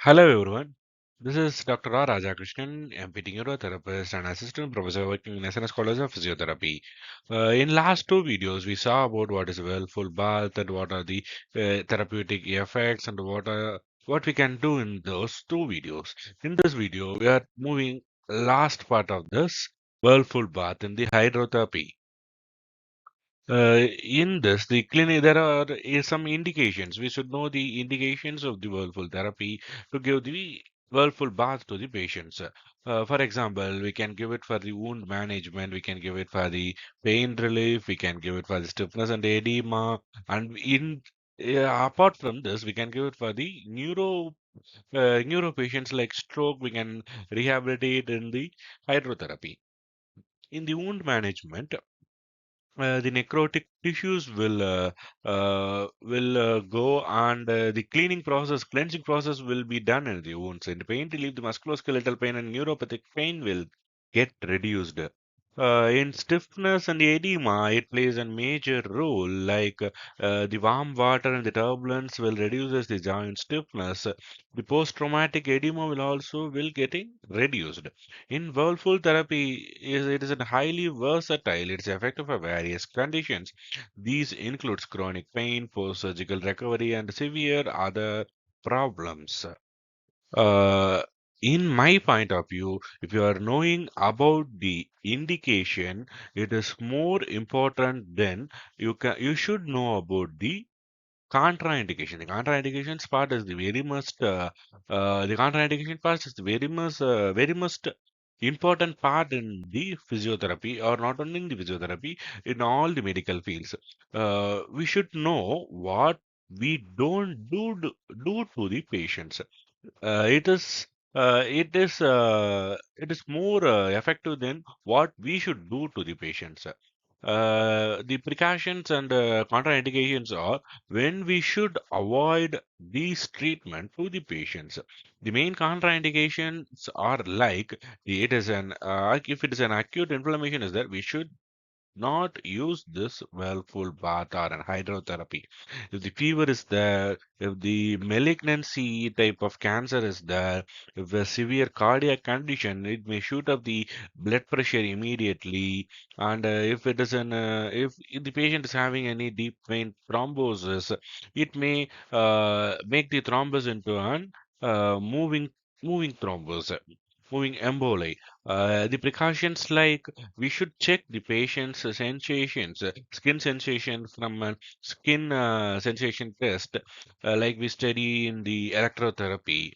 Hello everyone. This is Dr. R. Rajakrishnan, MPT neurotherapist and assistant professor working in SNS College of Physiotherapy. In last two videos, we saw about what is Whirlpool Bath and what are the therapeutic effects and what we can do in those two videos. In this video, we are moving last part of this Whirlpool Bath in the hydrotherapy. In this, the clinic there are some indications. We should know the indications of the whirlpool therapy to give the whirlpool bath to the patients. For example, we can give it for the wound management. We can give it for the pain relief. We can give it for the stiffness and edema. And apart from this, we can give it for the neuro patients like stroke. We can rehabilitate in the hydrotherapy. In the wound management, the necrotic tissues will go and the cleansing process will be done in the wounds. And pain relief, the musculoskeletal pain and neuropathic pain will get reduced. In stiffness and edema, it plays a major role. The warm water and the turbulence will reduces the joint stiffness. The post-traumatic edema will getting reduced. In Whirlpool therapy, it is a highly versatile. It's effective for various conditions. These includes chronic pain, post-surgical recovery, and severe other problems. Uh, in my point of view, if you are knowing about the indication, it is more important than you should know about the contraindication. The contraindications part is the contraindication part is the very much important part in the physiotherapy, or not only in the physiotherapy, in all the medical fields. We should know what we don't do to the patients. It is it is more effective than what we should do to the patients. The precautions and contraindications are when we should avoid these treatment to the patients. The main contraindications are like it is an if it is an acute inflammation is there, we should not use this Whirlpool bath or an hydrotherapy. If the fever is there, if the malignancy type of cancer is there, if a severe cardiac condition, it may shoot up the blood pressure immediately. And if the patient is having any deep vein thrombosis, it may make the thrombus into an moving thrombus, moving emboli. The precautions like we should check the patient's sensations, skin sensation from a skin sensation test, like we study in the electrotherapy.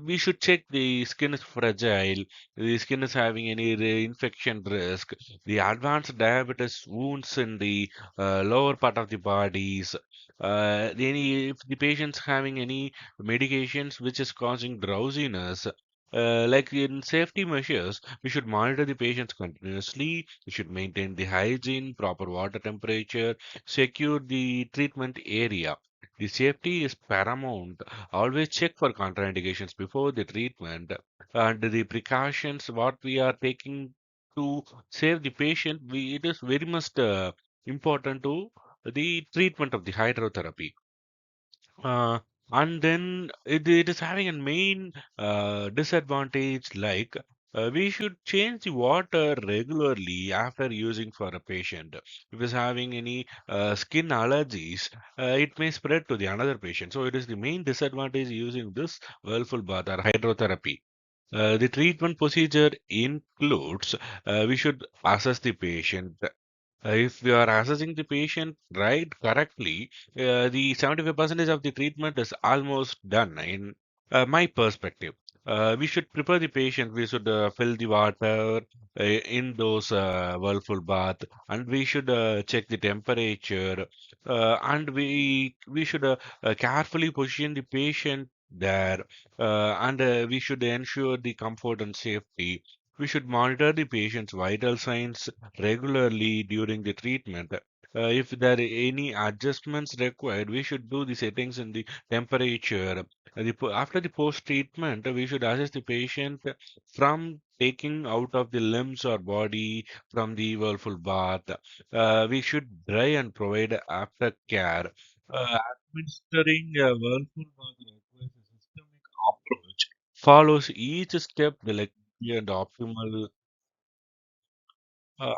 We should check the skin is fragile, the skin is having any infection risk, the advanced diabetes wounds in the lower part of the bodies. If the patient's having any medications which is causing drowsiness, like in safety measures, we should monitor the patients continuously. We should maintain the hygiene, proper water temperature, secure the treatment area. The safety is paramount. Always check for contraindications before the treatment and the precautions what we are taking to save the patient. It is very much important to the treatment of the hydrotherapy. Uh, and then it is having a main disadvantage like we should change the water regularly after using for a patient. If he's having any skin allergies, it may spread to the another patient. So it is the main disadvantage using this Whirlpool bath or hydrotherapy. The treatment procedure includes we should assess the patient. If we are assessing the patient right correctly, the 75% of the treatment is almost done in my perspective. We should prepare the patient. We should fill the water in those whirlpool bath, and we should check the temperature, and we should carefully position the patient there, and we should ensure the comfort and safety. We should monitor the patient's vital signs regularly during the treatment. If there are any adjustments required, we should do the settings in the temperature. After the post-treatment, we should assess the patient from taking out of the limbs or body from the whirlpool bath. We should dry and provide aftercare. Administering whirlpool bath approach follows each step delicately and optimal uh,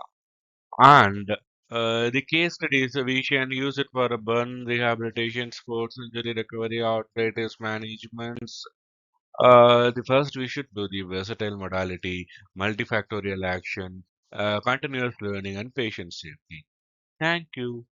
and the case studies we can use it for a burn rehabilitation, sports injury recovery, arthritis management. The first we should do the versatile modality, multifactorial action, continuous learning, and patient safety. Thank you.